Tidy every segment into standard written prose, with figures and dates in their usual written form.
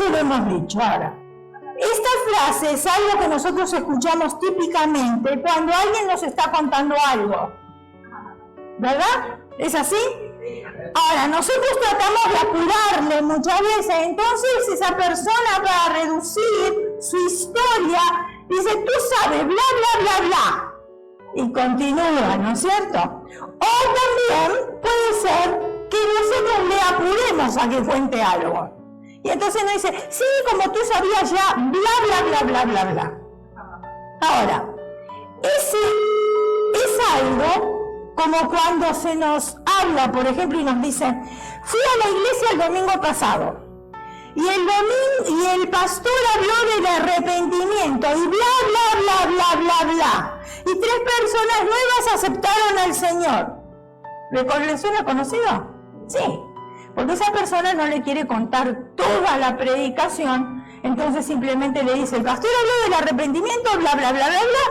se lo hemos dicho. Ahora, esta frase es algo que nosotros escuchamos típicamente cuando alguien nos está contando algo, ¿verdad? ¿Es así? Ahora, nosotros tratamos de apurarle muchas veces, entonces esa persona, para reducir su historia, dice, tú sabes, bla, bla, bla, bla, y continúa, ¿no es cierto? O también puede ser que nosotros le apuremos a que cuente algo. Y entonces nos dice, sí, como tú sabías ya, bla, bla, bla, bla, bla, bla. Ahora, ese es algo como cuando se nos habla, por ejemplo, y nos dicen, fui a la iglesia el domingo pasado, y el pastor habló del arrepentimiento, y bla, bla, bla, bla, bla, bla. Y 3 personas nuevas aceptaron al Señor. ¿Le suena conocido? Sí. Porque esa persona no le quiere contar toda la predicación, entonces simplemente le dice, el pastor habló del arrepentimiento, bla, bla, bla, bla, bla,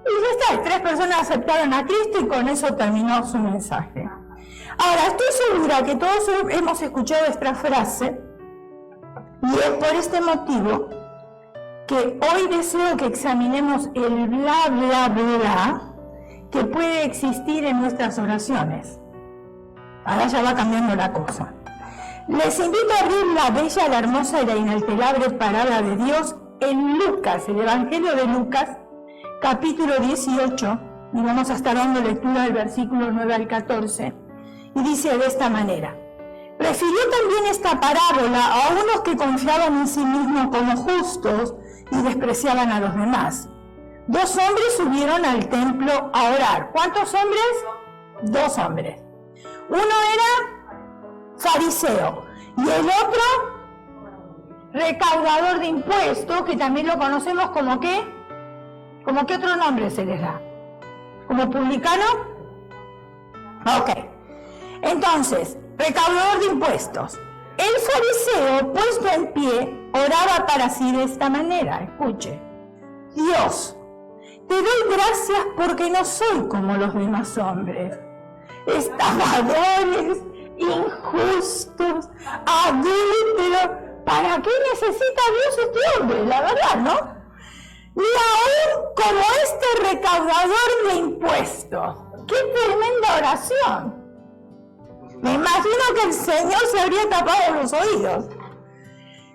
y ya está, 3 personas aceptaron a Cristo y con eso terminó su mensaje. Ahora, estoy segura que todos hemos escuchado esta frase, y es por este motivo que hoy deseo que examinemos el bla, bla, bla que puede existir en nuestras oraciones. Ahora ya va cambiando la cosa. Les invito a abrir la bella, la hermosa y la inalterable palabra de Dios en Lucas, el Evangelio de Lucas, capítulo 18, y vamos a estar dando lectura del versículo 9 al 14, y dice de esta manera: refirió también esta parábola a unos que confiaban en sí mismos como justos y despreciaban a los demás. 2 hombres subieron al templo a orar. ¿Cuántos hombres? 2 hombres. Uno era fariseo y el otro recaudador de impuestos, que también lo conocemos como ¿qué? ¿Como qué otro nombre se les da? ¿Como publicano? Ok. Entonces, recaudador de impuestos. El fariseo, puesto en pie, oraba para sí de esta manera. Escuche. Dios, te doy gracias porque no soy como los demás hombres, estafadores, injustos, adúlteros. ¿Para qué necesita Dios este hombre? La verdad, ¿no? Ni aún como este recaudador de impuestos. ¡Qué tremenda oración! Me imagino que el Señor se habría tapado los oídos.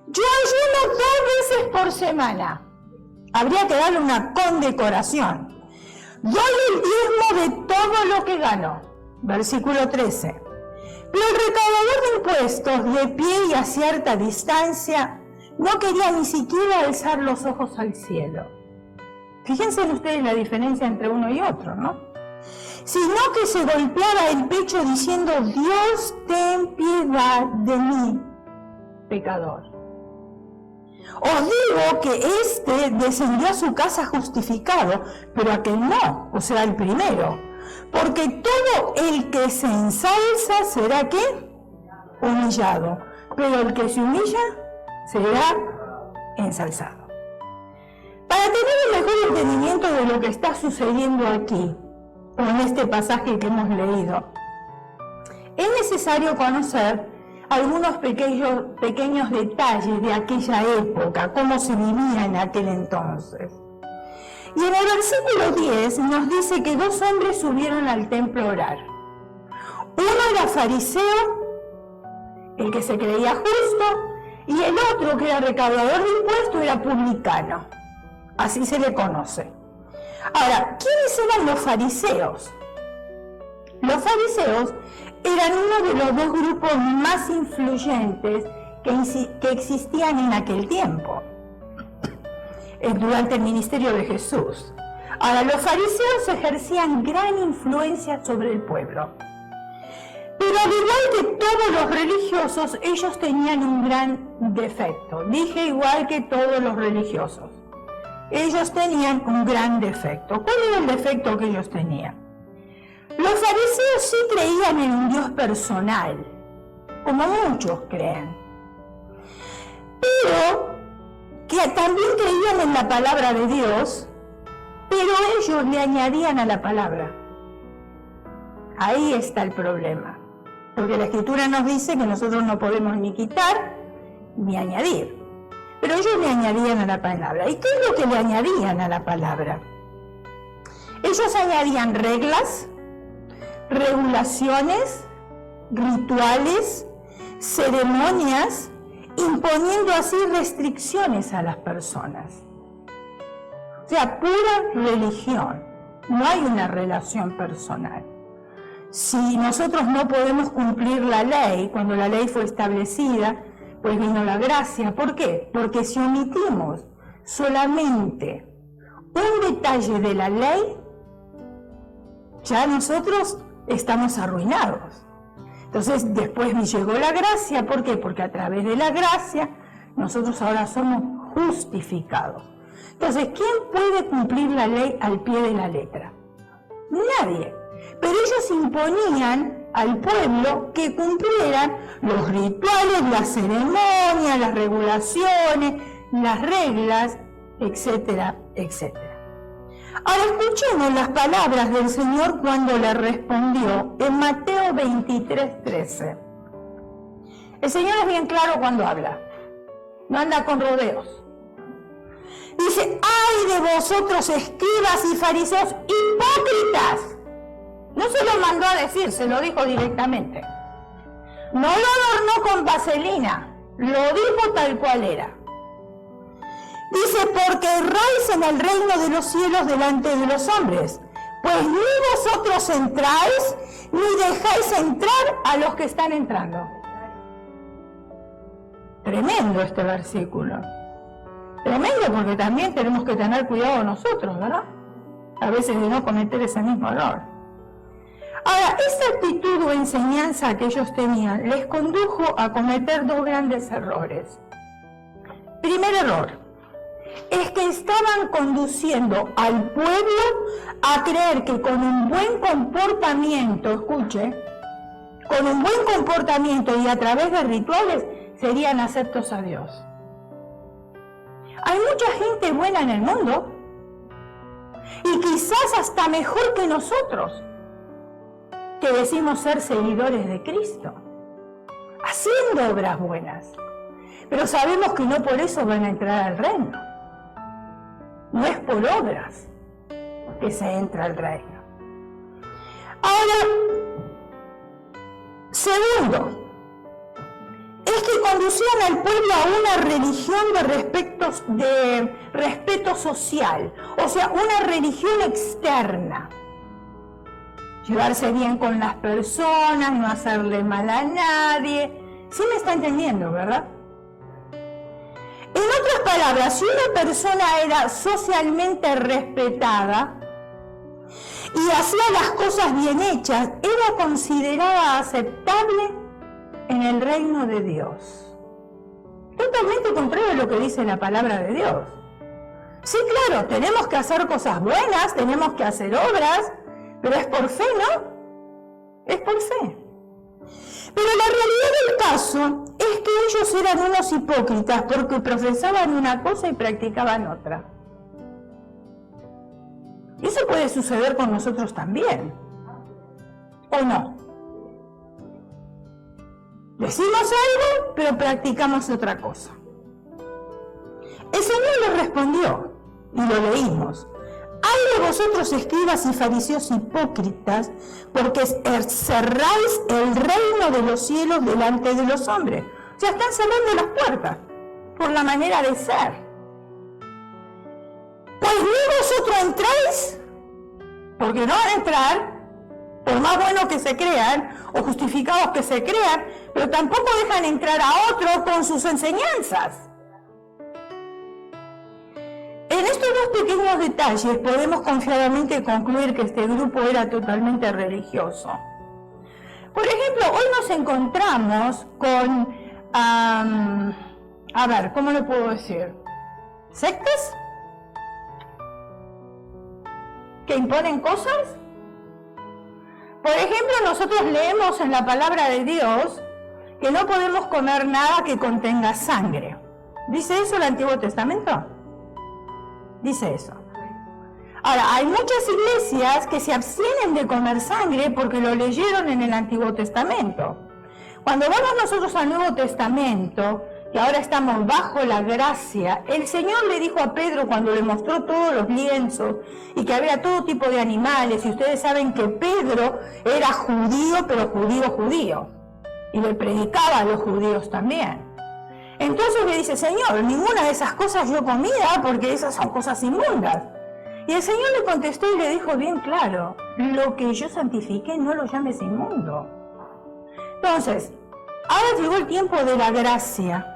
Yo ayuno 2 veces por semana. Habría que darle una condecoración. Doy el diezmo de todo lo que gano. Versículo 13. Pero el recaudador de impuestos, de pie y a cierta distancia, no quería ni siquiera alzar los ojos al cielo. Fíjense ustedes la diferencia entre uno y otro, ¿no? Sino que se golpeaba el pecho diciendo: Dios, ten piedad de mí, pecador. Os digo que éste descendió a su casa justificado, pero aquel no, o sea, el primero. Porque todo el que se ensalza será, ¿qué? Humillado. Pero el que se humilla será ensalzado. Para tener un mejor entendimiento de lo que está sucediendo aquí, o en este pasaje que hemos leído, es necesario conocer algunos pequeños detalles de aquella época, cómo se vivía en aquel entonces. Y en el versículo 10 nos dice que 2 hombres subieron al templo a orar. Uno era fariseo, el que se creía justo, y el otro, que era recaudador de impuestos, era publicano. Así se le conoce. Ahora, ¿quiénes eran los fariseos? Los fariseos eran uno de los 2 grupos más influyentes que existían en aquel tiempo, durante el ministerio de Jesús. Ahora, los fariseos ejercían gran influencia sobre el pueblo. Pero al igual que todos los religiosos, ellos tenían un gran defecto. Dije igual que todos los religiosos. Ellos tenían un gran defecto. ¿Cuál era el defecto que ellos tenían? Los fariseos sí creían en un Dios personal, como muchos creen. Pero que también creían en la palabra de Dios, pero ellos le añadían a la palabra. Ahí está el problema, porque la Escritura nos dice que nosotros no podemos ni quitar ni añadir. Pero ellos le añadían a la palabra. ¿Y qué es lo que le añadían a la palabra? Ellos añadían reglas, regulaciones, rituales, ceremonias, imponiendo así restricciones a las personas. O sea, pura religión. No hay una relación personal. Si nosotros no podemos cumplir la ley, cuando la ley fue establecida, pues vino la gracia. ¿Por qué? Porque si omitimos solamente un detalle de la ley, ya nosotros estamos arruinados. Entonces, después me llegó la gracia. ¿Por qué? Porque a través de la gracia, nosotros ahora somos justificados. Entonces, ¿quién puede cumplir la ley al pie de la letra? Nadie. Pero ellos imponían al pueblo que cumplieran los rituales, las ceremonias, las regulaciones, las reglas, etcétera, etcétera. Ahora escuchemos las palabras del Señor cuando le respondió en Mateo 23:13. El Señor es bien claro cuando habla, no anda con rodeos. Dice: ¡ay de vosotros, escribas y fariseos hipócritas! No se lo mandó a decir, se lo dijo directamente. No lo adornó con vaselina, lo dijo tal cual era. Dice: porque erráis en el reino de los cielos delante de los hombres, pues ni vosotros entráis, ni dejáis entrar a los que están entrando. Tremendo este versículo. Tremendo, porque también tenemos que tener cuidado nosotros, ¿verdad? A veces de no cometer ese mismo error. Ahora, esta actitud o enseñanza que ellos tenían les condujo a cometer dos grandes errores. Primer error es que estaban conduciendo al pueblo a creer que con un buen comportamiento, escuche, con un buen comportamiento y a través de rituales serían aceptos a Dios. Hay mucha gente buena en el mundo y quizás hasta mejor que nosotros, que decimos ser seguidores de Cristo, haciendo obras buenas, pero sabemos que no por eso van a entrar al reino. No es por obras que se entra al reino. Ahora, segundo, es que conducían al pueblo a una religión de respeto social, o sea, una religión externa. Llevarse bien con las personas, no hacerle mal a nadie. ¿Sí me está entendiendo, verdad? En otras palabras, si una persona era socialmente respetada y hacía las cosas bien hechas, era considerada aceptable en el reino de Dios. Totalmente contrario a lo que dice la palabra de Dios. Sí, claro, tenemos que hacer cosas buenas, tenemos que hacer obras, pero es por fe, ¿no? Es por fe. Pero la realidad del caso es que ellos eran unos hipócritas porque profesaban una cosa y practicaban otra. Y eso puede suceder con nosotros también, ¿o no? Decimos algo, pero practicamos otra cosa. El Señor le respondió, y lo leímos: ¡ay de vosotros, escribas y fariseos hipócritas, porque cerráis el reino de los cielos delante de los hombres! O sea, están cerrando las puertas por la manera de ser. Pues ni vosotros entráis, porque no van a entrar, por más buenos que se crean, o justificados que se crean, pero tampoco dejan entrar a otro con sus enseñanzas. En estos dos pequeños detalles podemos confiadamente concluir que este grupo era totalmente religioso. Por ejemplo, hoy nos encontramos con, a ver, ¿cómo le puedo decir? ¿Sectas? ¿Que imponen cosas? Por ejemplo, nosotros leemos en la palabra de Dios que no podemos comer nada que contenga sangre. ¿Dice eso el Antiguo Testamento? Dice eso. Ahora, hay muchas iglesias que se abstienen de comer sangre porque lo leyeron en el Antiguo Testamento. Cuando vamos nosotros al Nuevo Testamento, y ahora estamos bajo la gracia. El Señor le dijo a Pedro cuando le mostró todos los lienzos y que había todo tipo de animales, y ustedes saben que Pedro era judío, pero judío, y le predicaba a los judíos también. Entonces le dice, Señor, ninguna de esas cosas yo comía porque esas son cosas inmundas. Y el Señor le contestó y le dijo bien claro, lo que yo santifiqué no lo llames inmundo. Entonces, ahora llegó el tiempo de la gracia.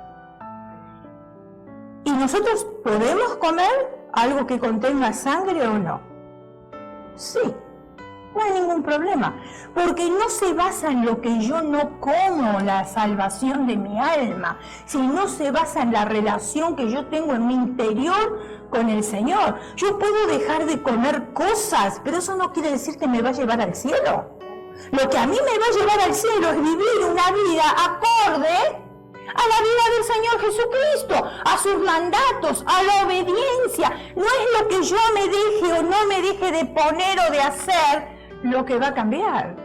¿Y nosotros podemos comer algo que contenga sangre o no? Sí, no hay ningún problema, porque no se basa en lo que yo no como la salvación de mi alma, sino se basa en la relación que yo tengo en mi interior con el Señor. Yo puedo dejar de comer cosas, pero eso no quiere decir que me va a llevar al cielo. Lo que a mí me va a llevar al cielo es vivir una vida acorde a la vida del Señor Jesucristo, a sus mandatos, a la obediencia. No es lo que yo me deje o no me deje de poner o de hacer lo que va a cambiar.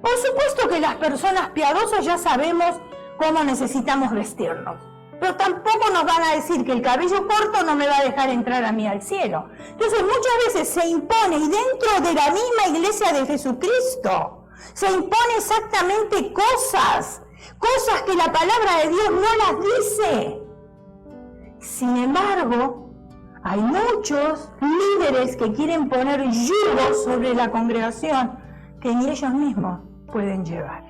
Por supuesto que las personas piadosas ya sabemos cómo necesitamos vestirnos, pero tampoco nos van a decir que el cabello corto no me va a dejar entrar a mí al cielo. Entonces muchas veces se impone, y dentro de la misma iglesia de Jesucristo, se impone exactamente cosas que la palabra de Dios no las dice. Sin embargo, hay muchos líderes que quieren poner yugo sobre la congregación que ni ellos mismos pueden llevar.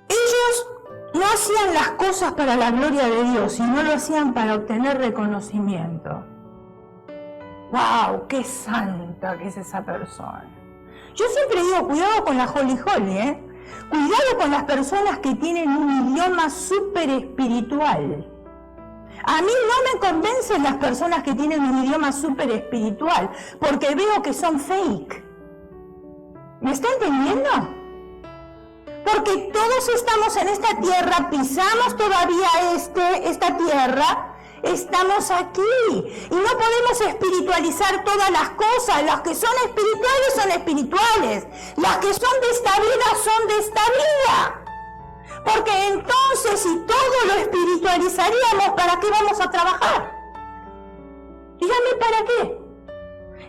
Ellos no hacían las cosas para la gloria de Dios, sino lo hacían para obtener reconocimiento. ¡Wow! ¡Qué santa que es esa persona! Yo siempre digo, cuidado con la holy, Cuidado con las personas que tienen un idioma súper espiritual. A mí no me convencen las personas que tienen un idioma súper espiritual, porque veo que son fake. ¿Me está entendiendo? Porque todos estamos en esta tierra, pisamos todavía esta tierra, estamos aquí y no podemos espiritualizar todas las cosas. Las que son espirituales, las que son de esta vida son de esta vida. Porque entonces si todo lo espiritualizaríamos, ¿para qué vamos a trabajar? Dígame, ¿para qué?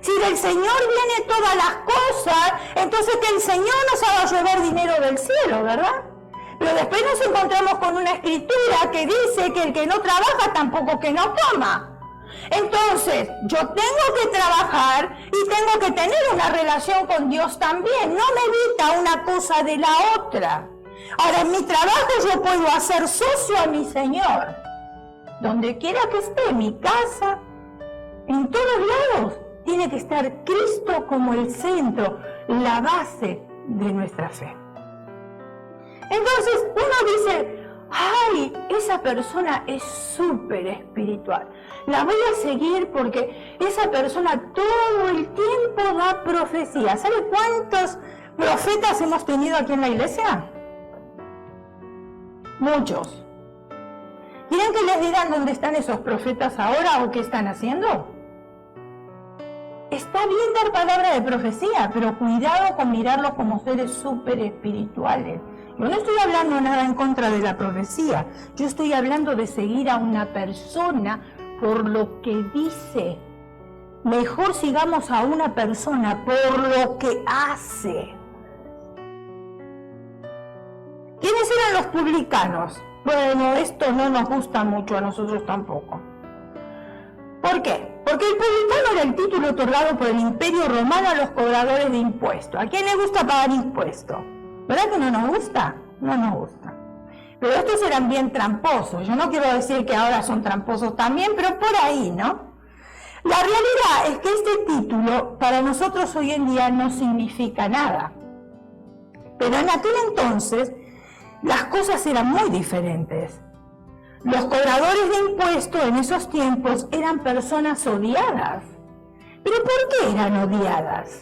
Si del Señor vienen todas las cosas, entonces que el Señor nos haga llover dinero del cielo, ¿verdad? Pero después nos encontramos con una escritura que dice que el que no trabaja tampoco que no coma. Entonces, yo tengo que trabajar y tengo que tener una relación con Dios también. No me evita una cosa de la otra. Ahora, en mi trabajo yo puedo hacer socio a mi Señor. Donde quiera que esté, en mi casa, en todos lados, tiene que estar Cristo como el centro, la base de nuestra fe. Entonces uno dice, ay, esa persona es súper espiritual, la voy a seguir porque esa persona todo el tiempo da profecía. ¿Sabe cuántos profetas hemos tenido aquí en la iglesia? Muchos. ¿Quieren que les digan dónde están esos profetas ahora o qué están haciendo? Está bien dar palabra de profecía, pero cuidado con mirarlos como seres súper espirituales. Yo no estoy hablando nada en contra de la profecía, yo estoy hablando de seguir a una persona por lo que dice. Mejor sigamos a una persona por lo que hace. ¿Quiénes eran los publicanos? Bueno, esto no nos gusta mucho a nosotros tampoco. ¿Por qué? Porque el publicano era el título otorgado por el Imperio Romano a los cobradores de impuestos. ¿A quién le gusta pagar impuestos? ¿Verdad que no nos gusta? No nos gusta. Pero estos eran bien tramposos. Yo no quiero decir que ahora son tramposos también, pero por ahí, ¿no? La realidad es que este título para nosotros hoy en día no significa nada. Pero en aquel entonces las cosas eran muy diferentes. Los cobradores de impuestos en esos tiempos eran personas odiadas. ¿Pero por qué eran odiadas?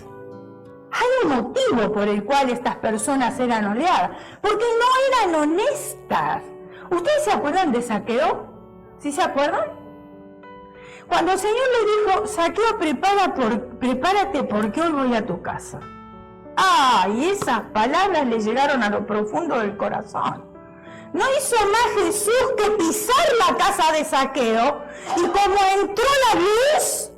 Hay un motivo por el cual estas personas eran odiadas, porque no eran honestas. ¿Ustedes se acuerdan de Zaqueo? ¿Sí se acuerdan? Cuando el Señor le dijo, Zaqueo, prepárate porque hoy voy a tu casa. ¡Ay! Esas palabras le llegaron a lo profundo del corazón. No hizo más Jesús que pisar la casa de Zaqueo, y como entró la luz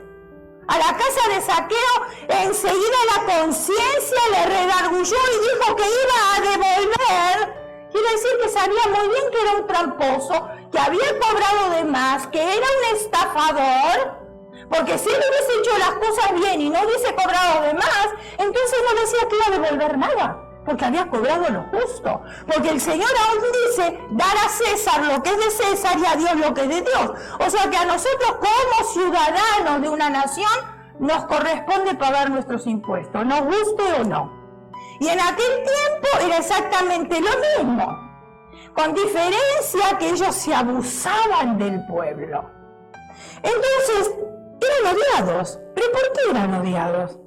a la casa de Zaqueo, enseguida la conciencia le redargulló y dijo que iba a devolver. Quiere decir que sabía muy bien que era un tramposo, que había cobrado de más, que era un estafador, porque si él hubiese hecho las cosas bien y no hubiese cobrado de más, entonces no decía que iba a devolver nada, porque había cobrado lo justo. Porque el Señor aún dice, dar a César lo que es de César y a Dios lo que es de Dios. O sea que a nosotros como ciudadanos de una nación nos corresponde pagar nuestros impuestos, nos guste o no. Y en aquel tiempo era exactamente lo mismo, con diferencia que ellos se abusaban del pueblo. Entonces, eran odiados. ¿Pero por qué eran odiados?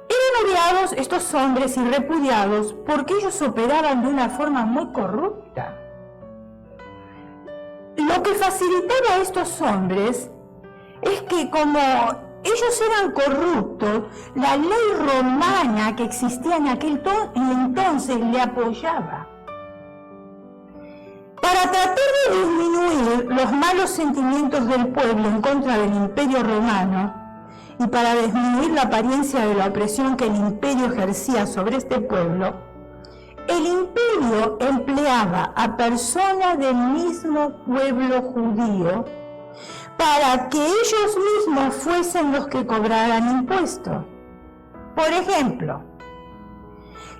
Eran odiados estos hombres y repudiados porque ellos operaban de una forma muy corrupta. Lo que facilitaba a estos hombres es que como ellos eran corruptos, la ley romana que existía en aquel entonces le apoyaba. Para tratar de disminuir los malos sentimientos del pueblo en contra del Imperio Romano y para disminuir la apariencia de la opresión que el Imperio ejercía sobre este pueblo, el Imperio empleaba a personas del mismo pueblo judío para que ellos mismos fuesen los que cobraran impuestos. Por ejemplo,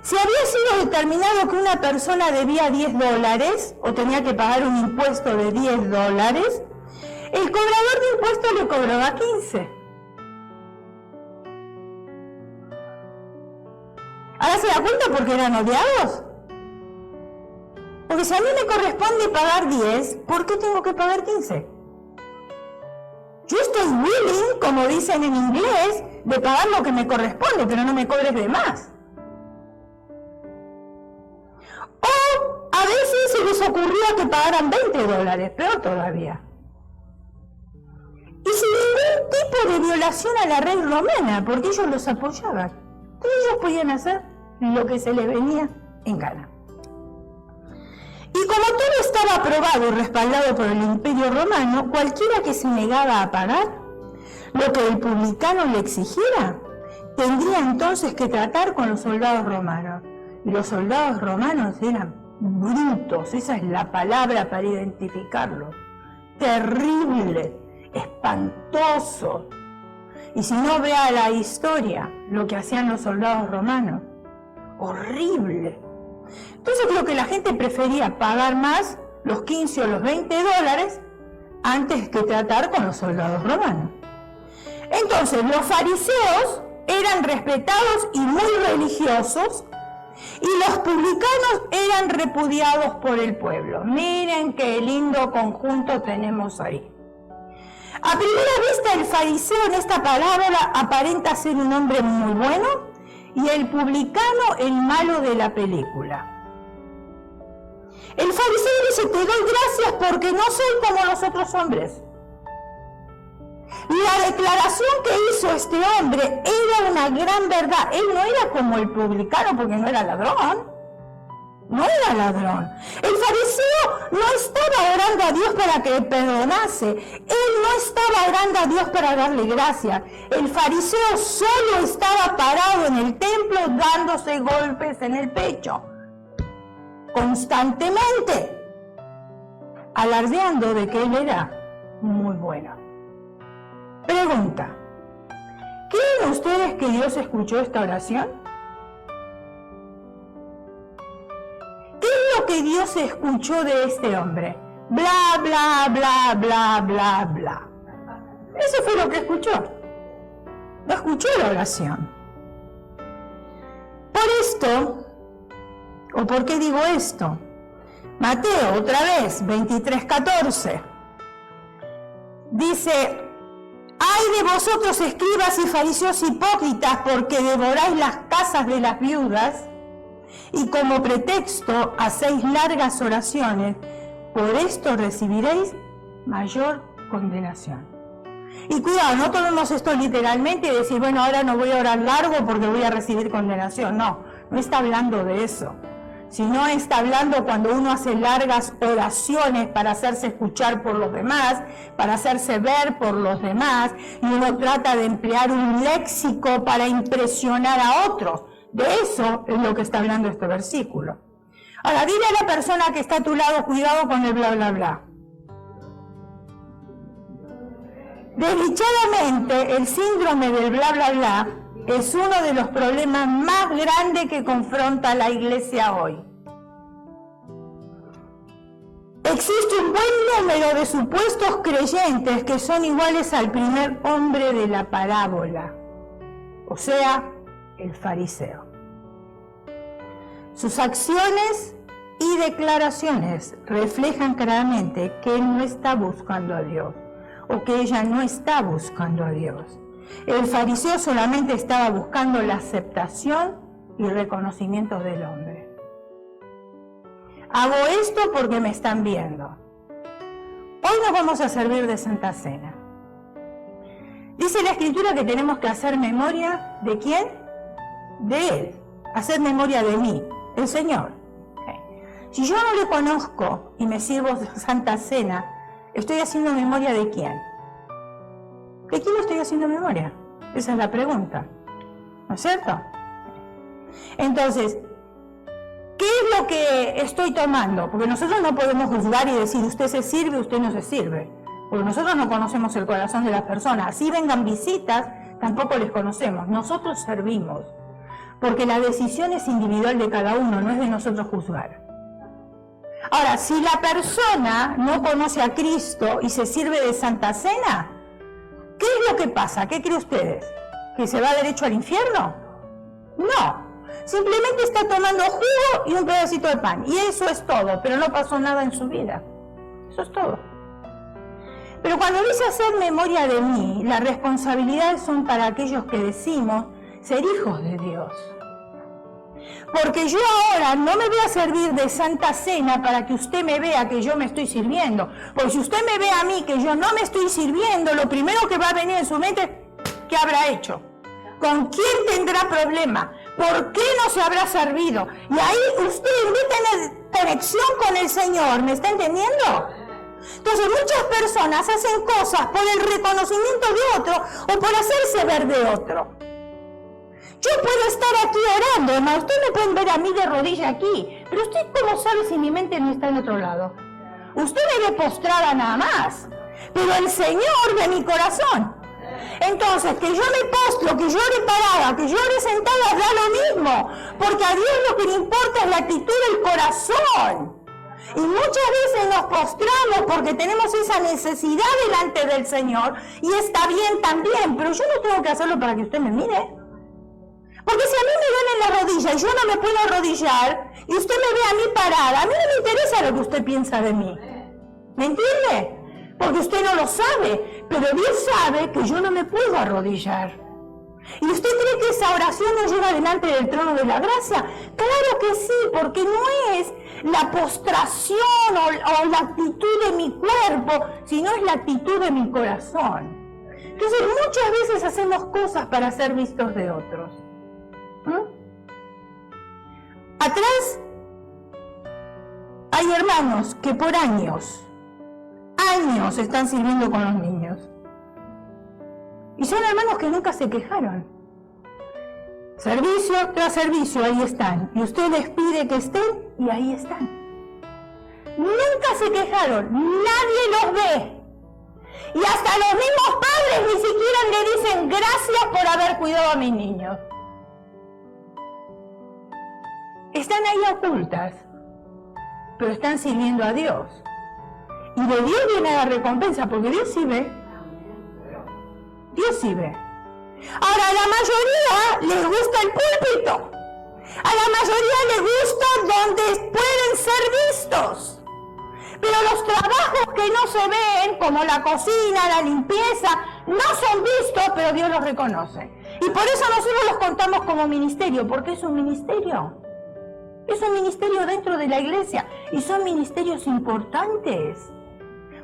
si había sido determinado que una persona debía $10 o tenía que pagar un impuesto de $10, el cobrador de impuestos le cobraba 15. ¿Ahora se da cuenta por qué eran odiados? Porque si a mí me corresponde pagar 10, ¿por qué tengo que pagar 15? Yo estoy willing, como dicen en inglés, de pagar lo que me corresponde, pero no me cobres de más. O a veces se les ocurría que pagaran $20, peor todavía. Y sin ningún tipo de violación a la ley romana, porque ellos los apoyaban. Entonces ellos podían hacer lo que se les venía en gana. Y como todo estaba aprobado y respaldado por el Imperio Romano, cualquiera que se negaba a pagar lo que el publicano le exigiera, tendría entonces que tratar con los soldados romanos. Y los soldados romanos eran brutos, esa es la palabra para identificarlos. Terrible, espantoso. Y si no, vea la historia, lo que hacían los soldados romanos. Horrible. Entonces creo que la gente prefería pagar más, los 15 o los $20, antes que tratar con los soldados romanos. Entonces los fariseos eran respetados y muy religiosos, y los publicanos eran repudiados por el pueblo. Miren qué lindo conjunto tenemos ahí. A primera vista, el fariseo en esta parábola aparenta ser un hombre muy bueno y el publicano el malo de la película. El fariseo dice, te doy gracias porque no soy como los otros hombres. La declaración que hizo este hombre era una gran verdad. Él no era como el publicano porque no era ladrón. No era ladrón. El fariseo no estaba orando a Dios para que le perdonase. Él no estaba orando a Dios para darle gracia. El fariseo solo estaba parado en el templo dándose golpes en el pecho. Constantemente. Alardeando de que él era muy bueno. Pregunta. ¿Creen ustedes que Dios escuchó esta oración? ¿Qué es lo que Dios escuchó de este hombre? Bla, bla, bla, bla, bla, bla. Eso fue lo que escuchó. No escuchó la oración. Por esto, ¿o por qué digo esto? Mateo, otra vez, 23:14. Dice, ¡ay de vosotros, escribas y fariseos hipócritas, porque devoráis las casas de las viudas y como pretexto hacéis largas oraciones! Por esto recibiréis mayor condenación. Y cuidado, no tomemos esto literalmente y decir, bueno, ahora no voy a orar largo porque voy a recibir condenación. No, no está hablando de eso. Sino está hablando cuando uno hace largas oraciones para hacerse escuchar por los demás, para hacerse ver por los demás, y uno trata de emplear un léxico para impresionar a otros. De eso es lo que está hablando este versículo. Ahora, dile a la persona que está a tu lado, cuidado con el bla, bla, bla. Desdichadamente, el síndrome del bla, bla, bla es uno de los problemas más grandes que confronta la iglesia hoy. Existe un buen número de supuestos creyentes que son iguales al primer hombre de la parábola, o sea, el fariseo. Sus acciones y declaraciones reflejan claramente que él no está buscando a Dios, o que ella no está buscando a Dios. El fariseo solamente estaba buscando la aceptación y reconocimiento del hombre. Hago esto porque me están viendo. Hoy nos vamos a servir de Santa Cena. Dice la Escritura que tenemos que hacer memoria ¿de quién? De Él. Hacer memoria de mí, el Señor. Si yo no le conozco y me sirvo de Santa Cena, ¿estoy haciendo memoria de quién? ¿De quién estoy haciendo memoria? Esa es la pregunta, ¿no es cierto? Entonces, ¿qué es lo que estoy tomando? Porque nosotros no podemos juzgar y decir, usted se sirve, usted no se sirve. Porque nosotros no conocemos el corazón de las personas. Así vengan visitas, tampoco les conocemos. Nosotros servimos. Porque la decisión es individual de cada uno, no es de nosotros juzgar. Ahora, si la persona no conoce a Cristo y se sirve de Santa Cena, ¿qué es lo que pasa? ¿Qué creen ustedes? ¿Que se va derecho al infierno? No. Simplemente está tomando jugo y un pedacito de pan. Y eso es todo, pero no pasó nada en su vida. Eso es todo. Pero cuando dice hacer memoria de mí, las responsabilidades son para aquellos que decimos ser hijos de Dios. Porque yo ahora no me voy a servir de Santa Cena para que usted me vea que yo me estoy sirviendo. Porque si usted me ve a mí que yo no me estoy sirviendo, lo primero que va a venir en su mente es ¿qué habrá hecho? ¿Con quién tendrá problema? ¿Por qué no se habrá servido? Y ahí usted en vez de tener conexión con el Señor, ¿me está entendiendo? Entonces muchas personas hacen cosas por el reconocimiento de otro o por hacerse ver de otro. Yo puedo estar aquí orando, hermano, ustedes me pueden ver a mí de rodilla aquí, pero usted cómo sabe si mi mente no está en otro lado. Usted me ve postrada nada más, pero el Señor de mi corazón. Entonces, que yo me postro, que yo ore parada, que yo ore sentada, da lo mismo, porque a Dios lo que le importa es la actitud del corazón. Y muchas veces nos postramos porque tenemos esa necesidad delante del Señor, y está bien también, pero yo no tengo que hacerlo para que usted me mire. Porque si a mí me ven en la rodilla y yo no me puedo arrodillar, y usted me ve a mí parada, a mí no me interesa lo que usted piensa de mí. ¿Me entiende? Porque usted no lo sabe, pero Dios sabe que yo no me puedo arrodillar. ¿Y usted cree que esa oración no llega delante del trono de la gracia? Claro que sí, porque no es la postración o la actitud de mi cuerpo, sino es la actitud de mi corazón. Entonces muchas veces hacemos cosas para ser vistos de otros. Atrás hay hermanos que por años están sirviendo con los niños. Y son hermanos que nunca se quejaron. Servicio tras servicio, ahí están. Y usted les pide que estén, y ahí están. Nunca se quejaron, nadie los ve. Y hasta los mismos padres ni siquiera le dicen gracias por haber cuidado a mis niños. Están ahí ocultas, pero están sirviendo a Dios. Y de Dios viene la recompensa, porque Dios sí ve. Dios sí ve. Ahora, a la mayoría les gusta el púlpito. A la mayoría les gusta donde pueden ser vistos. Pero los trabajos que no se ven, como la cocina, la limpieza, no son vistos, pero Dios los reconoce. Y por eso nosotros los contamos como ministerio, porque es un ministerio. Es un ministerio dentro de la iglesia y son ministerios importantes.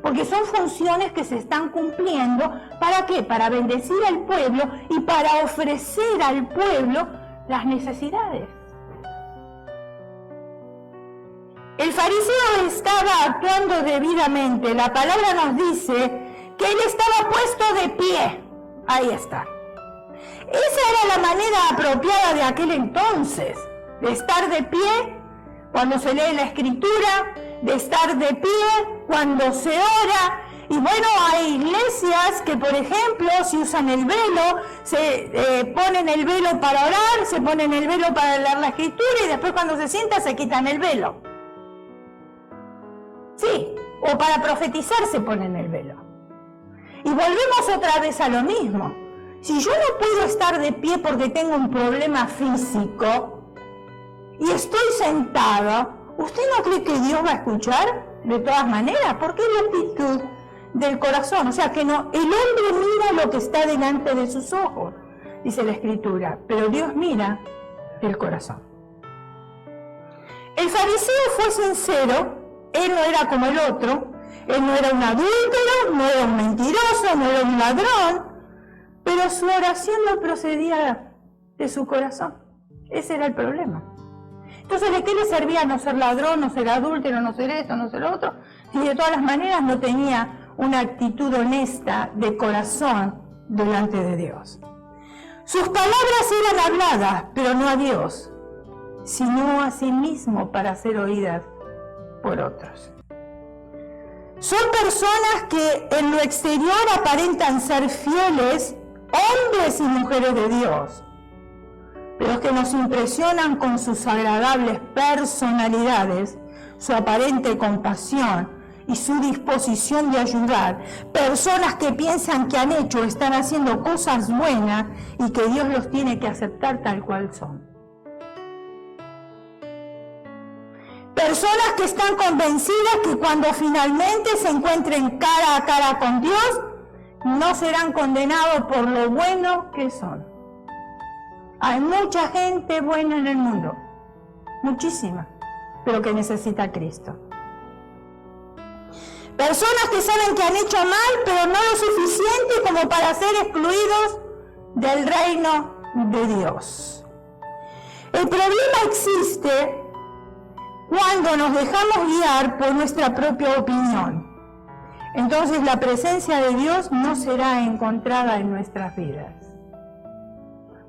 porque son funciones que se están cumpliendo. ¿Para qué? Para bendecir al pueblo y para ofrecer al pueblo las necesidades. El fariseo estaba actuando debidamente. La palabra nos dice que él estaba puesto de pie. Ahí está. Esa era la manera apropiada de aquel entonces, de estar de pie cuando se lee la Escritura, de estar de pie cuando se ora. Y bueno, hay iglesias que, por ejemplo, si usan el velo, se ponen el velo para orar, se ponen el velo para leer la Escritura y después cuando se sientan se quitan el velo. Sí, o para profetizar se ponen el velo. Y volvemos otra vez a lo mismo. Si yo no puedo estar de pie porque tengo un problema físico y estoy sentado, ¿usted no cree que Dios va a escuchar de todas maneras? Porque es la actitud del corazón. O sea que no, el hombre mira lo que está delante de sus ojos, dice la Escritura, pero Dios mira el corazón. El fariseo fue sincero, él no era como el otro, él no era un adúltero, no era un mentiroso, no era un ladrón, pero su oración no procedía de su corazón. Ese era el problema. Entonces, ¿de qué le servía no ser ladrón, no ser adúltero, no ser esto, no ser otro? Si de todas las maneras no tenía una actitud honesta de corazón delante de Dios. Sus palabras eran habladas, pero no a Dios, sino a sí mismo para ser oídas por otros. Son personas que en lo exterior aparentan ser fieles, hombres y mujeres de Dios, pero que nos impresionan con sus agradables personalidades, su aparente compasión y su disposición de ayudar. Personas que piensan que han hecho o están haciendo cosas buenas y que Dios los tiene que aceptar tal cual son. Personas que están convencidas que cuando finalmente se encuentren cara a cara con Dios, no serán condenados por lo buenos que son. Hay mucha gente buena en el mundo, muchísima, pero que necesita a Cristo. Personas que saben que han hecho mal, pero no lo suficiente como para ser excluidos del reino de Dios. El problema existe cuando nos dejamos guiar por nuestra propia opinión. Entonces la presencia de Dios no será encontrada en nuestras vidas.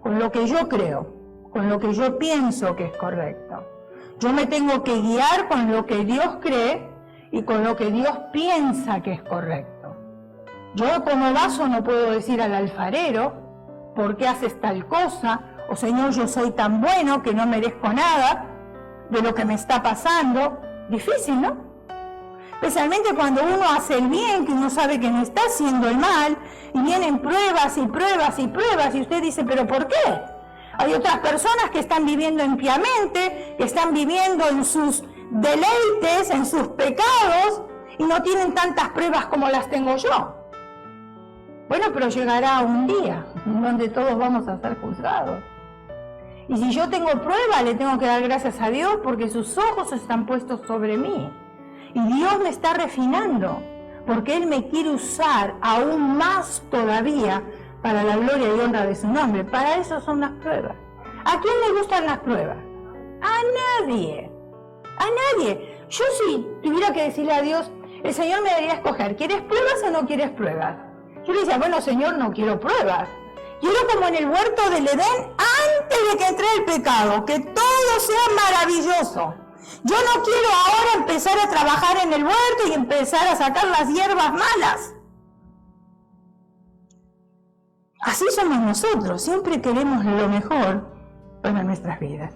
Con lo que yo creo, con lo que yo pienso que es correcto. Yo me tengo que guiar con lo que Dios cree y con lo que Dios piensa que es correcto. Yo como vaso no puedo decir al alfarero, ¿por qué haces tal cosa? O Señor, yo soy tan bueno que no merezco nada de lo que me está pasando. Difícil, ¿no? Especialmente cuando uno hace el bien, que uno sabe que no está haciendo el mal, y vienen pruebas y pruebas y pruebas, y usted dice, ¿pero por qué? Hay otras personas que están viviendo impiamente, que están viviendo en sus deleites, en sus pecados, y no tienen tantas pruebas como las tengo yo. Bueno, pero llegará un día donde todos vamos a ser juzgados. Y si yo tengo prueba, le tengo que dar gracias a Dios porque sus ojos están puestos sobre mí. Y Dios me está refinando, porque Él me quiere usar aún más todavía para la gloria y honra de su nombre. Para eso son las pruebas. ¿A quién le gustan las pruebas? A nadie. A nadie. Yo si tuviera que decirle a Dios, el Señor me debería escoger, ¿quieres pruebas o no quieres pruebas? Yo le decía, bueno, Señor, no quiero pruebas. Quiero como en el huerto del Edén, antes de que entre el pecado, que todo sea maravilloso. Yo no quiero ahora empezar a trabajar en el huerto y empezar a sacar las hierbas malas. Así somos nosotros, siempre queremos lo mejor para nuestras vidas.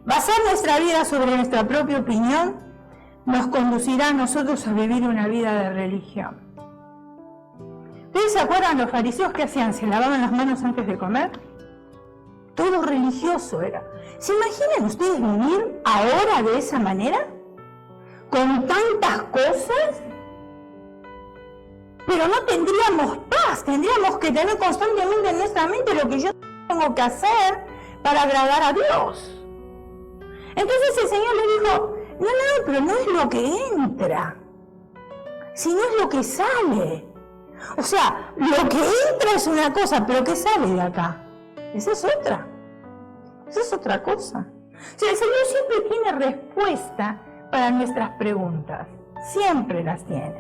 Basar nuestra vida sobre nuestra propia opinión nos conducirá a nosotros a vivir una vida de religión. ¿Ustedes se acuerdan los fariseos que hacían? ¿Se lavaban las manos antes de comer? Todo religioso era. ¿Se imaginan ustedes vivir ahora de esa manera? ¿Con tantas cosas? Pero no tendríamos paz, tendríamos que tener constantemente en nuestra mente lo que yo tengo que hacer para agradar a Dios. Entonces el Señor le dijo, no, pero no es lo que entra, sino es lo que sale. O sea, lo que entra es una cosa, pero ¿qué sale de acá? Esa es otra. Esa es otra cosa. O sea, el Señor siempre tiene respuesta para nuestras preguntas. Siempre las tiene.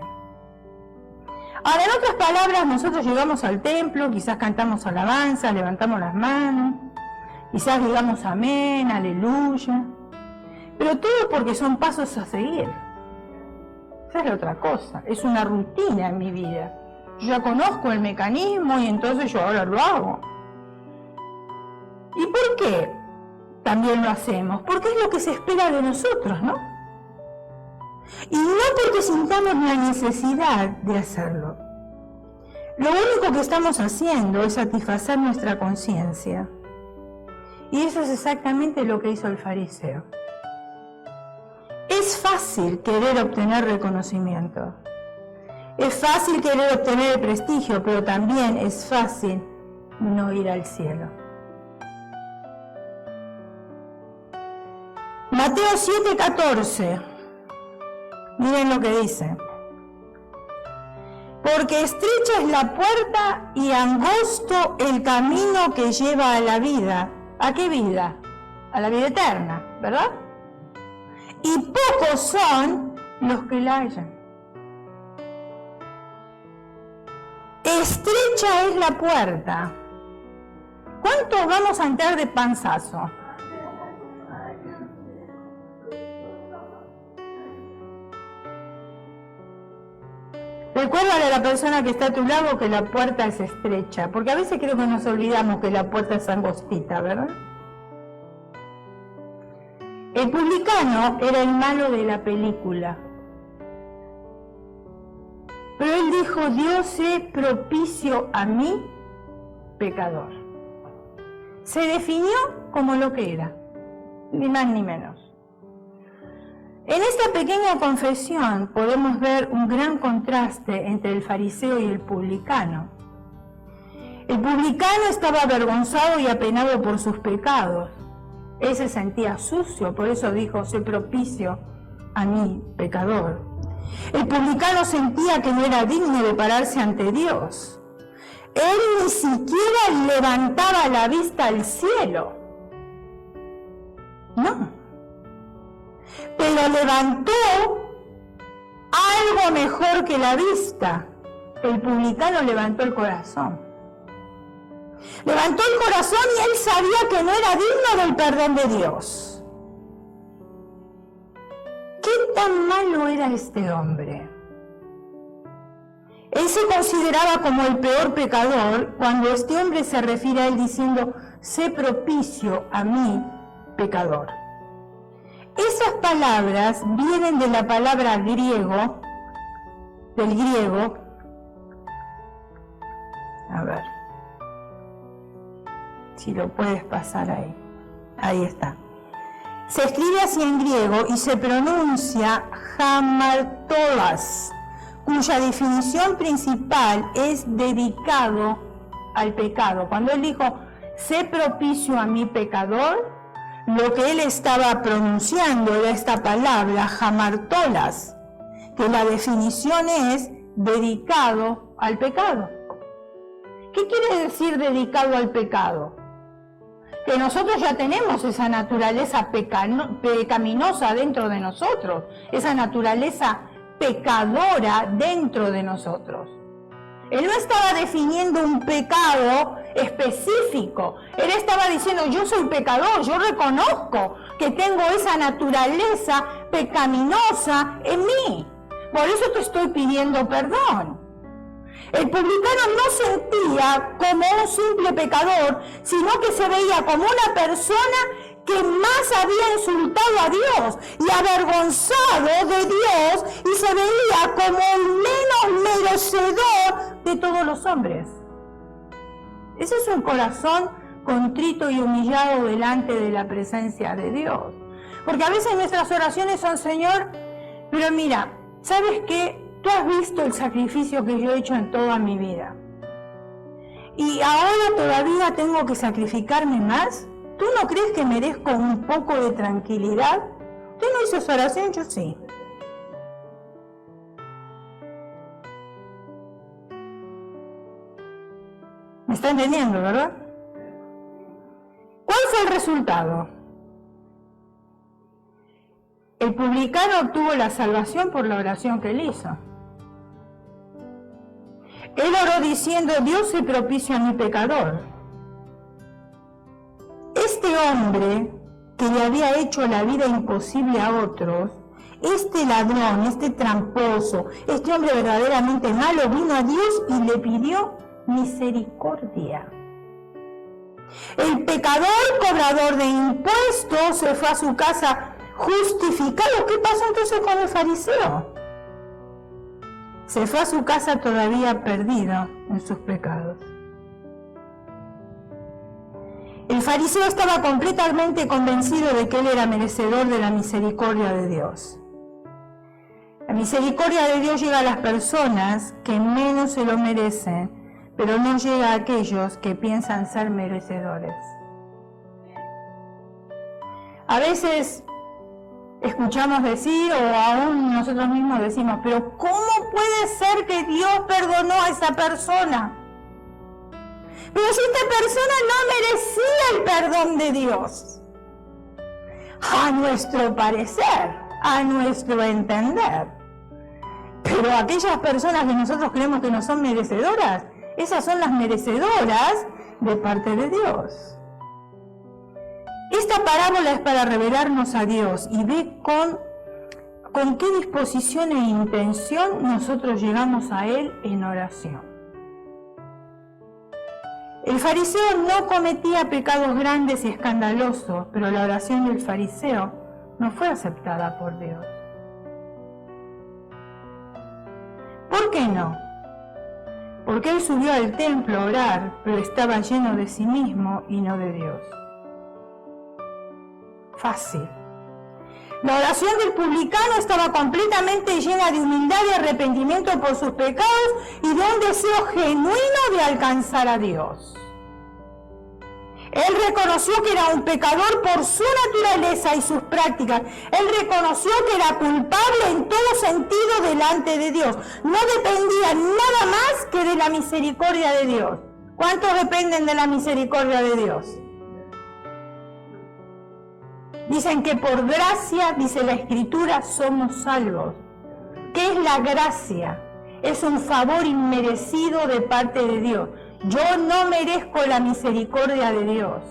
Ahora, en otras palabras, nosotros llegamos al templo, quizás cantamos alabanza, levantamos las manos, quizás digamos amén, aleluya, pero todo porque son pasos a seguir. Esa es la otra cosa, es una rutina en mi vida. Yo ya conozco el mecanismo y entonces yo ahora lo hago. ¿Y por qué también lo hacemos? Porque es lo que se espera de nosotros, ¿no? Y no porque sintamos la necesidad de hacerlo. Lo único que estamos haciendo es satisfacer nuestra conciencia. Y eso es exactamente lo que hizo el fariseo. Es fácil querer obtener reconocimiento. Es fácil querer obtener el prestigio, pero también es fácil no ir al cielo. Mateo 7:14. Miren lo que dice. Porque estrecha es la puerta y angosto el camino que lleva a la vida. ¿A qué vida? A la vida eterna, ¿verdad? Y pocos son los que la hallan. Estrecha es la puerta. ¿Cuántos vamos a entrar de panzazo? Recuérdale a la persona que está a tu lado que la puerta es estrecha, porque a veces creo que nos olvidamos que la puerta es angostita, ¿verdad? El publicano era el malo de la película. Pero él dijo, Dios es propicio a mí, pecador. Se definió como lo que era, ni más ni menos. En esta pequeña confesión podemos ver un gran contraste entre el fariseo y el publicano. El publicano estaba avergonzado y apenado por sus pecados. Él se sentía sucio, por eso dijo, sé propicio a mí, pecador. El publicano sentía que no era digno de pararse ante Dios. Él ni siquiera levantaba la vista al cielo. No. Pero levantó algo mejor que la vista. El publicano levantó el corazón. Levantó el corazón y él sabía que no era digno del perdón de Dios. ¿Qué tan malo era este hombre? Él se consideraba como el peor pecador cuando este hombre se refiere a él diciendo, sé propicio a mí, pecador. Esas palabras vienen de la palabra del griego, a ver, si lo puedes pasar ahí está. Se escribe así en griego y se pronuncia hamartolas, cuya definición principal es dedicado al pecado. Cuando él dijo, sé propicio a mi pecador, lo que él estaba pronunciando era esta palabra, hamartolas, que la definición es dedicado al pecado. ¿Qué quiere decir dedicado al pecado? Que nosotros ya tenemos esa naturaleza pecaminosa dentro de nosotros, esa naturaleza pecadora dentro de nosotros. Él no estaba definiendo un pecado específico. Él estaba diciendo, yo soy pecador, yo reconozco que tengo esa naturaleza pecaminosa en mí. Por eso te estoy pidiendo perdón. El publicano no sentía como un simple pecador, sino que se veía como una persona que más había insultado a Dios y avergonzado de Dios y se veía como el menos merecedor de todos los hombres. Ese es un corazón contrito y humillado delante de la presencia de Dios. Porque a veces nuestras oraciones son, Señor, pero mira, ¿sabes qué? Tú has visto el sacrificio que yo he hecho en toda mi vida. Y ahora todavía tengo que sacrificarme más. ¿Tú no crees que merezco un poco de tranquilidad? ¿Usted no hizo esa oración? Yo sí. está entendiendo, verdad? ¿Cuál fue el resultado? El publicano obtuvo la salvación por la oración que él hizo. Él oró diciendo: Dios se propicia a mi pecador. Este hombre que le había hecho la vida imposible a otros, este ladrón, este tramposo, este hombre verdaderamente malo, vino a Dios y le pidió misericordia. El pecador, cobrador de impuestos, se fue a su casa justificado. ¿Qué pasó entonces con el fariseo? Se fue a su casa todavía perdido en sus pecados. El fariseo estaba completamente convencido de que él era merecedor de la misericordia de Dios. La misericordia de Dios llega a las personas que menos se lo merecen, pero no llega a aquellos que piensan ser merecedores. A veces escuchamos decir, o aún nosotros mismos decimos: pero ¿cómo puede ser que Dios perdonó a esa persona? Pero si esta persona no merecía el perdón de Dios. A nuestro parecer, a nuestro entender. Pero aquellas personas que nosotros creemos que no son merecedoras, esas son las merecedoras de parte de Dios. Esta parábola es para revelarnos a Dios y ve con qué disposición e intención nosotros llegamos a Él en oración. El fariseo no cometía pecados grandes y escandalosos, pero la oración del fariseo no fue aceptada por Dios. ¿Por qué no? Porque él subió al templo a orar, pero estaba lleno de sí mismo y no de Dios. Fácil. La oración del publicano estaba completamente llena de humildad y arrepentimiento por sus pecados y de un deseo genuino de alcanzar a Dios. Él reconoció que era un pecador por su naturaleza y sus prácticas. Él reconoció que era culpable en todo sentido delante de Dios. No dependía nada más que de la misericordia de Dios. ¿Cuántos dependen de la misericordia de Dios? Dicen que por gracia, dice la Escritura, somos salvos. ¿Qué es la gracia? Es un favor inmerecido de parte de Dios. Yo no merezco la misericordia de Dios.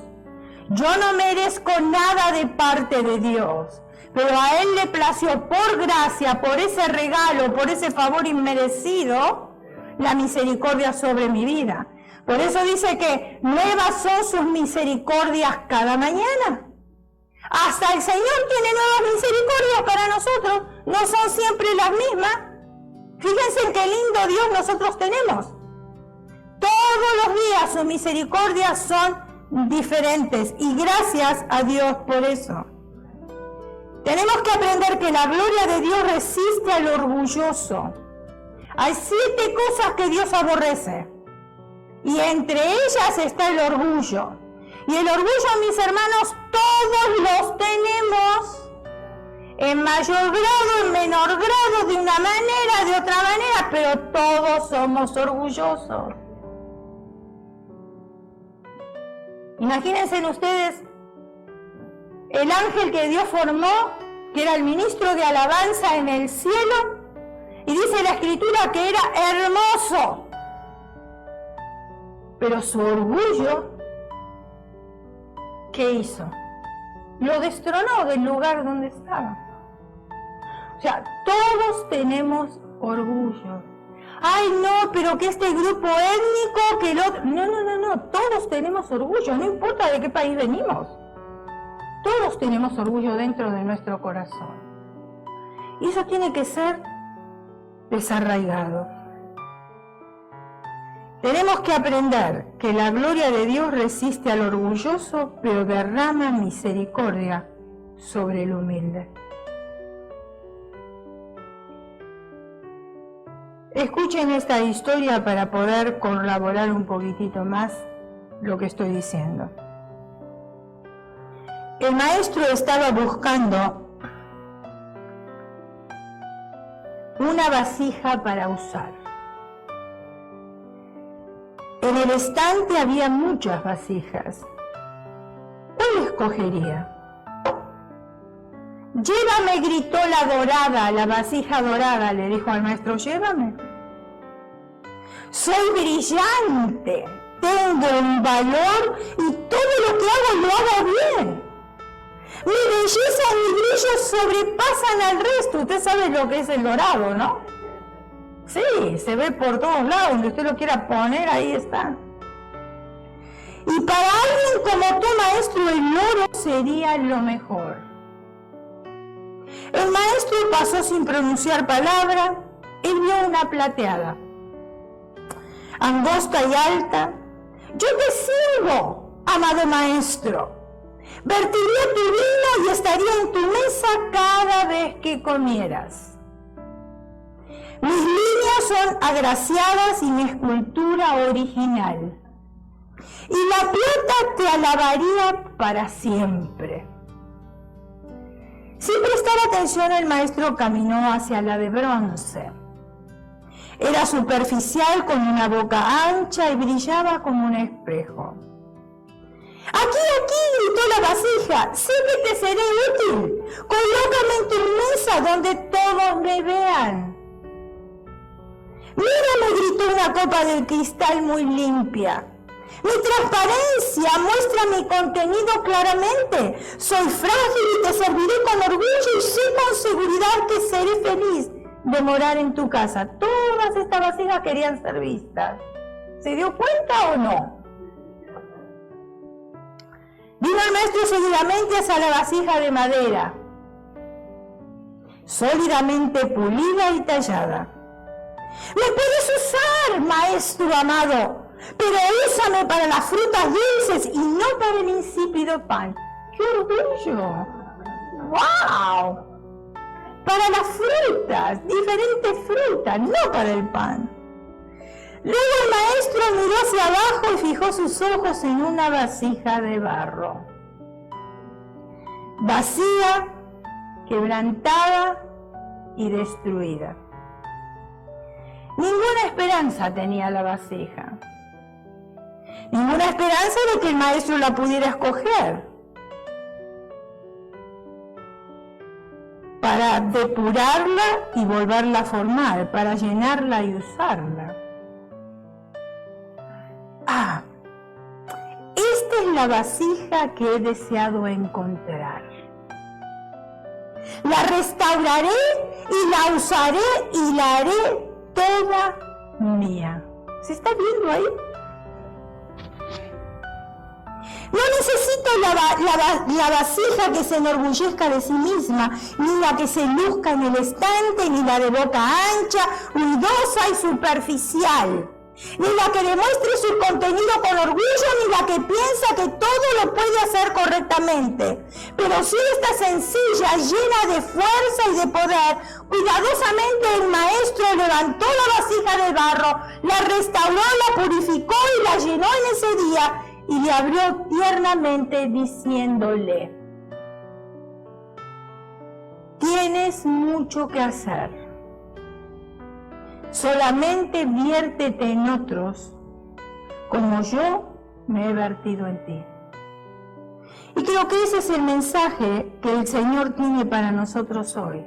Yo no merezco nada de parte de Dios. Pero a Él le plació por gracia, por ese regalo, por ese favor inmerecido, la misericordia sobre mi vida. Por eso dice que nuevas son sus misericordias cada mañana. Hasta el Señor tiene nuevas misericordias para nosotros. No son siempre las mismas. Fíjense qué lindo Dios nosotros tenemos. Todos los días sus misericordias son diferentes y gracias a Dios por eso. Tenemos que aprender que la gloria de Dios resiste al orgulloso. Hay 7 cosas que Dios aborrece y entre ellas está el orgullo. Y el orgullo, mis hermanos, todos los tenemos, en mayor grado, en menor grado, de una manera, de otra manera, pero todos somos orgullosos. Imagínense ustedes el ángel que Dios formó, que era el ministro de alabanza en el cielo, y dice la Escritura que era hermoso, pero su orgullo, ¿qué hizo? Lo destronó del lugar donde estaba. O sea, todos tenemos orgullo. Ay, no, pero que este grupo étnico, que el otro... No, todos tenemos orgullo, no importa de qué país venimos. Todos tenemos orgullo dentro de nuestro corazón. Y eso tiene que ser desarraigado. Tenemos que aprender que la gloria de Dios resiste al orgulloso, pero derrama misericordia sobre el humilde. Escuchen esta historia para poder corroborar un poquitito más lo que estoy diciendo. El maestro estaba buscando una vasija para usar. En el estante había muchas vasijas. ¿Cuál escogería? Llévame, gritó la dorada, la vasija dorada, le dijo al maestro, llévame. Soy brillante, tengo un valor y todo lo que hago lo hago bien. Mi belleza y mi brillo sobrepasan al resto. Usted sabe lo que es el dorado, ¿no? Sí, se ve por todos lados, donde usted lo quiera poner, ahí está. Y para alguien como tu maestro, el oro sería lo mejor. El maestro pasó sin pronunciar palabra. Él vio una plateada, angosta y alta. Yo te sirvo, amado maestro. Vertiría tu vino y estaría en tu mesa cada vez que comieras. Mis líneas son agraciadas y mi escultura original. Y la plata te alabaría para siempre. Sin prestar atención, el maestro caminó hacia la de bronce. Era superficial, con una boca ancha y brillaba como un espejo. Aquí, gritó la vasija, sé que te seré útil. Colócame en tu mesa donde todos me vean. Mírame, gritó una copa de cristal muy limpia. Mi transparencia muestra mi contenido claramente. Soy frágil y te serviré con orgullo y sé con seguridad que seré feliz de morar en tu casa. Todas estas vasijas querían ser vistas. ¿Se dio cuenta o no? Vino el maestro seguidamente hacia la vasija de madera, sólidamente pulida y tallada. Me puedes usar, maestro amado, pero úsame para las frutas dulces y no para el insípido pan. ¡Qué orgullo! ¡Wow! Para las frutas, diferentes frutas, no para el pan. Luego el maestro miró hacia abajo y fijó sus ojos en una vasija de barro. Vacía, quebrantada y destruida. Ninguna esperanza tenía la vasija. Ninguna esperanza de que el maestro la pudiera escoger para depurarla y volverla a formar, para llenarla y usarla. Esta es la vasija que he deseado encontrar. La restauraré y la usaré y la haré toda mía. ¿Se está viendo ahí? No necesito la vasija que se enorgullezca de sí misma, ni la que se luzca en el estante, ni la de boca ancha, ruidosa y superficial, ni la que demuestre su contenido con orgullo, ni la que piensa que todo lo puede hacer correctamente. Pero sí esta sencilla, llena de fuerza y de poder. Cuidadosamente el maestro levantó la vasija de barro, la restauró, la purificó y la llenó en ese día, y le abrió tiernamente diciéndole: tienes mucho que hacer. Solamente viértete en otros, como yo me he vertido en ti. Y creo que ese es el mensaje que el Señor tiene para nosotros hoy.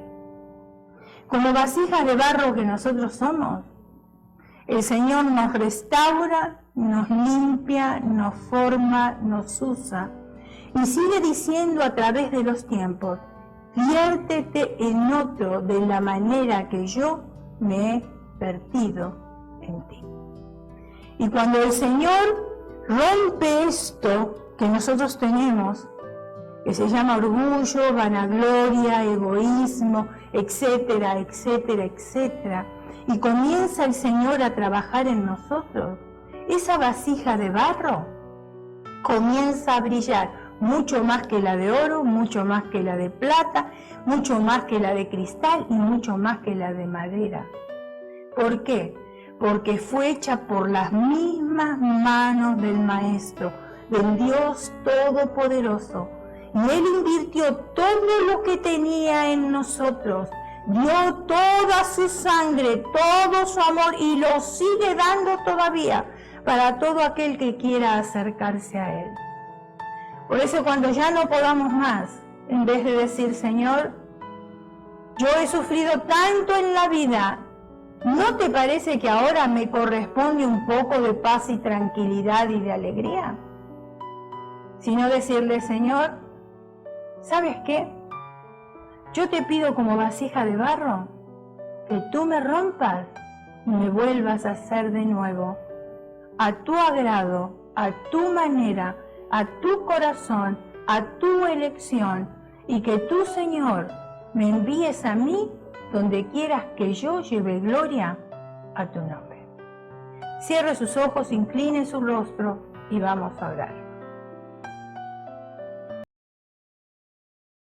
Como vasijas de barro que nosotros somos, el Señor nos restaura, nos limpia, nos forma, nos usa y sigue diciendo a través de los tiempos: viértete en otro de la manera que yo me he vertido en ti. Y cuando el Señor rompe esto que nosotros tenemos, que se llama orgullo, vanagloria, egoísmo, etcétera, etcétera, etcétera, y comienza el Señor a trabajar en nosotros, esa vasija de barro comienza a brillar mucho más que la de oro, mucho más que la de plata, mucho más que la de cristal y mucho más que la de madera. ¿Por qué? Porque fue hecha por las mismas manos del Maestro, del Dios Todopoderoso. Y Él invirtió todo lo que tenía en nosotros, dio toda su sangre, todo su amor y lo sigue dando todavía para todo aquel que quiera acercarse a Él. Por eso cuando ya no podamos más, en vez de decir, Señor, yo he sufrido tanto en la vida, ¿no te parece que ahora me corresponde un poco de paz y tranquilidad y de alegría? Sino decirle, Señor, ¿sabes qué? Yo te pido como vasija de barro, que tú me rompas y me vuelvas a hacer de nuevo, a tu agrado, a tu manera, a tu corazón, a tu elección, y que tú, Señor, me envíes a mí donde quieras que yo lleve gloria a tu nombre. Cierre sus ojos, incline su rostro y vamos a orar.